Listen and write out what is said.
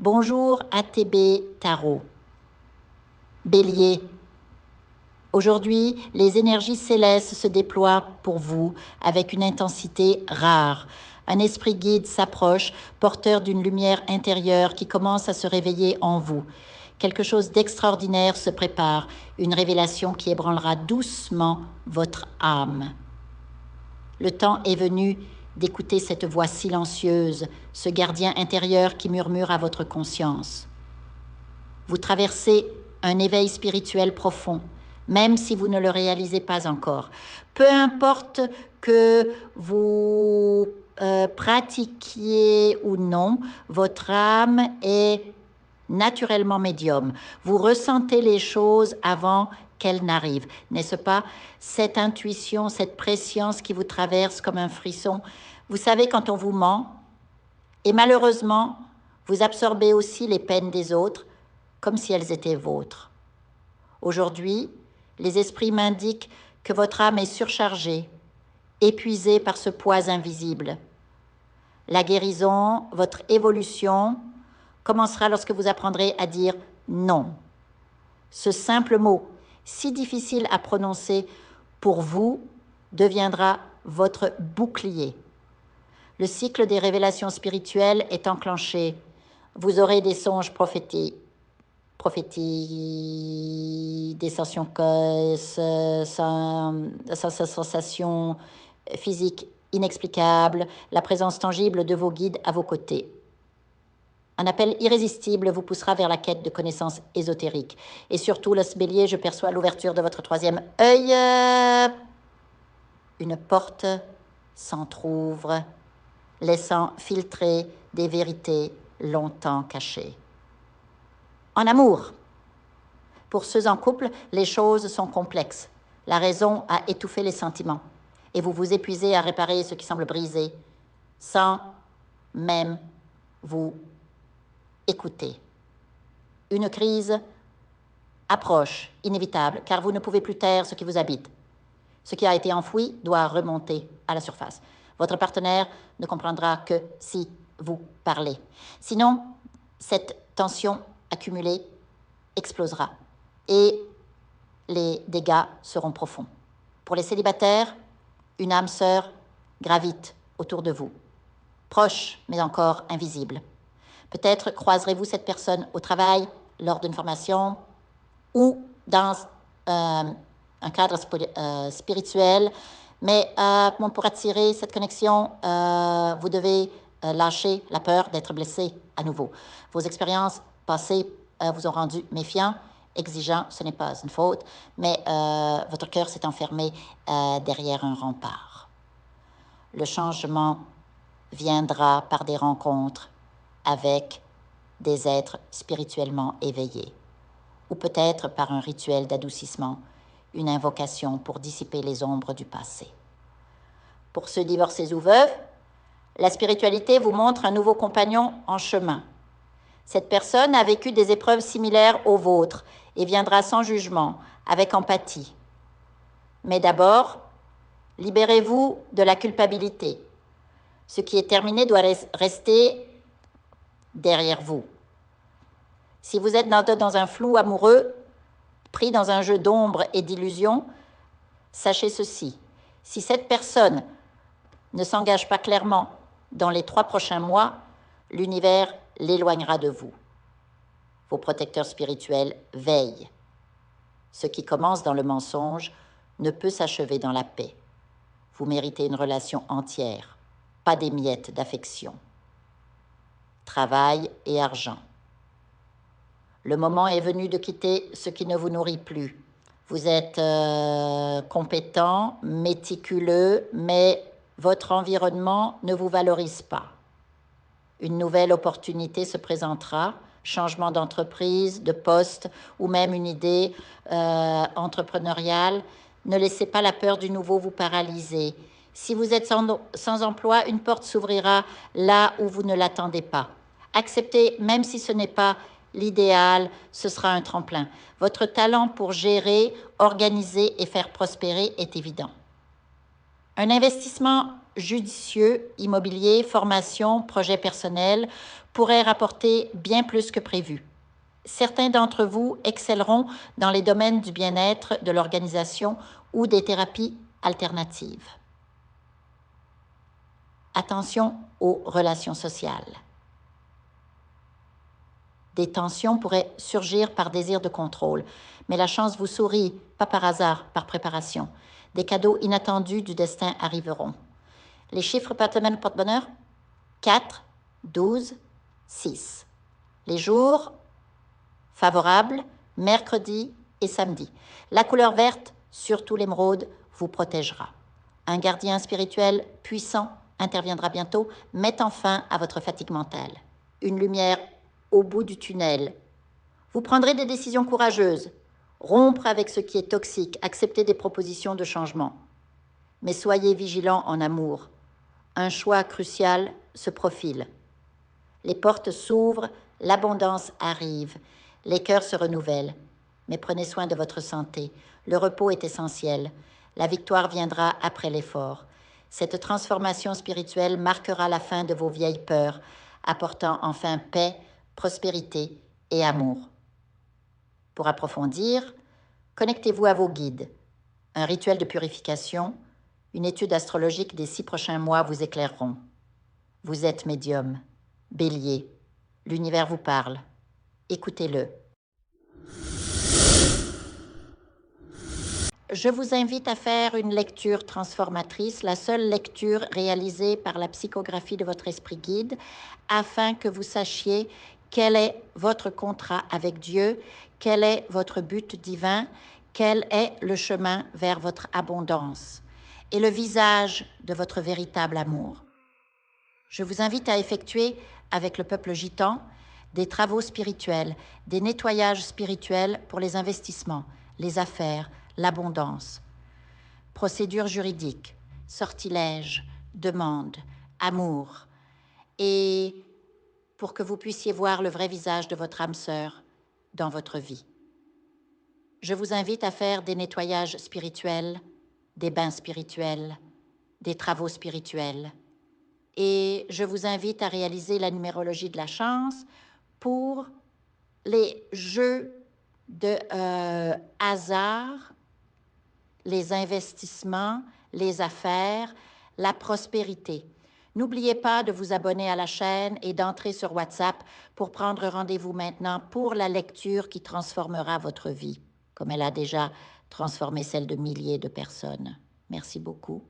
Bonjour ATB Tarot. Bélier. Aujourd'hui, les énergies célestes se déploient pour vous avec une intensité rare. Un esprit guide s'approche, porteur d'une lumière intérieure qui commence à se réveiller en vous. Quelque chose d'extraordinaire se prépare, une révélation qui ébranlera doucement votre âme. Le temps est venu d'écouter cette voix silencieuse, ce gardien intérieur qui murmure à votre conscience. Vous traversez un éveil spirituel profond, même si vous ne le réalisez pas encore. Peu importe que vous pratiquiez ou non, votre âme est naturellement médium. Vous ressentez les choses avant qu'elles n'arrivent. N'est-ce pas? Cette intuition, cette préscience qui vous traverse comme un frisson. Vous savez quand on vous ment, et malheureusement, vous absorbez aussi les peines des autres, comme si elles étaient vôtres. Aujourd'hui, les esprits m'indiquent que votre âme est surchargée, épuisée par ce poids invisible. La guérison, votre évolution, commencera lorsque vous apprendrez à dire non. Ce simple mot, si difficile à prononcer pour vous, deviendra votre bouclier. Le cycle des révélations spirituelles est enclenché. Vous aurez des songes prophétiques, des sensations physiques inexplicables, la présence tangible de vos guides à vos côtés. Un appel irrésistible vous poussera vers la quête de connaissances ésotériques. Et surtout, l'os bélier, je perçois l'ouverture de votre troisième œil. Une porte s'entr'ouvre, laissant filtrer des vérités longtemps cachées. En amour, pour ceux en couple, les choses sont complexes. La raison a étouffé les sentiments. Et vous vous épuisez à réparer ce qui semble brisé, sans même vous écouter. Une crise approche, inévitable, car vous ne pouvez plus taire ce qui vous habite. Ce qui a été enfoui doit remonter à la surface. Votre partenaire ne comprendra que si vous parlez. Sinon, cette tension accumulée explosera et les dégâts seront profonds. Pour les célibataires, une âme sœur gravite autour de vous, proche mais encore invisible. Peut-être croiserez-vous cette personne au travail, lors d'une formation ou dans un cadre spirituel. Mais pour attirer cette connexion, vous devez lâcher la peur d'être blessé à nouveau. Vos expériences passées vous ont rendu méfiant, exigeant, ce n'est pas une faute, mais votre cœur s'est enfermé derrière un rempart. Le changement viendra par des rencontres avec des êtres spirituellement éveillés, ou peut-être par un rituel d'adoucissement, une invocation pour dissiper les ombres du passé. Pour ceux divorcés ou veuves, la spiritualité vous montre un nouveau compagnon en chemin. Cette personne a vécu des épreuves similaires aux vôtres et viendra sans jugement, avec empathie. Mais d'abord, libérez-vous de la culpabilité. Ce qui est terminé doit rester derrière vous. Si vous êtes dans un flou amoureux, pris dans un jeu d'ombre et d'illusions, sachez ceci. Si cette personne ne s'engage pas clairement dans les 3 prochains mois, l'univers l'éloignera de vous. Vos protecteurs spirituels veillent. Ce qui commence dans le mensonge ne peut s'achever dans la paix. Vous méritez une relation entière, pas des miettes d'affection. Travail et argent. Le moment est venu de quitter ce qui ne vous nourrit plus. Vous êtes compétent, méticuleux, mais votre environnement ne vous valorise pas. Une nouvelle opportunité se présentera, changement d'entreprise, de poste ou même une idée entrepreneuriale. Ne laissez pas la peur du nouveau vous paralyser. Si vous êtes sans emploi, une porte s'ouvrira là où vous ne l'attendez pas. Acceptez, même si ce n'est pas l'idéal, ce sera un tremplin. Votre talent pour gérer, organiser et faire prospérer est évident. Un investissement judicieux, immobilier, formation, projet personnel pourraient rapporter bien plus que prévu. Certains d'entre vous excelleront dans les domaines du bien-être, de l'organisation ou des thérapies alternatives. Attention aux relations sociales. Des tensions pourraient surgir par désir de contrôle, mais la chance vous sourit, pas par hasard, par préparation. Des cadeaux inattendus du destin arriveront. Les chiffres porte-bonheur 4, 12, 6. Les jours favorables, mercredi et samedi. La couleur verte, surtout l'émeraude, vous protégera. Un gardien spirituel puissant interviendra bientôt, mettant fin à votre fatigue mentale. Une lumière au bout du tunnel. Vous prendrez des décisions courageuses. Rompre avec ce qui est toxique, accepter des propositions de changement. Mais soyez vigilants en amour. Un choix crucial se profile. Les portes s'ouvrent, l'abondance arrive, les cœurs se renouvellent. Mais prenez soin de votre santé. Le repos est essentiel. La victoire viendra après l'effort. Cette transformation spirituelle marquera la fin de vos vieilles peurs, apportant enfin paix, prospérité et amour. Pour approfondir, connectez-vous à vos guides. Un rituel de purification, une étude astrologique des 6 prochains mois vous éclaireront. Vous êtes médium, bélier, l'univers vous parle. Écoutez-le. Je vous invite à faire une lecture transformatrice, la seule lecture réalisée par la psychographie de votre esprit guide, afin que vous sachiez quel est votre contrat avec Dieu, quel est votre but divin, quel est le chemin vers votre abondance et le visage de votre véritable amour. Je vous invite à effectuer avec le peuple gitan des travaux spirituels, des nettoyages spirituels pour les investissements, les affaires, l'abondance. Procédures juridiques, sortilèges, demandes, amour. Et pour que vous puissiez voir le vrai visage de votre âme sœur dans votre vie. Je vous invite à faire des nettoyages spirituels, des bains spirituels, des travaux spirituels. Et je vous invite à réaliser la numérologie de la chance pour les jeux de hasard, les investissements, les affaires, la prospérité. N'oubliez pas de vous abonner à la chaîne et d'entrer sur WhatsApp pour prendre rendez-vous maintenant pour la lecture qui transformera votre vie, comme elle a déjà transformé celle de milliers de personnes. Merci beaucoup.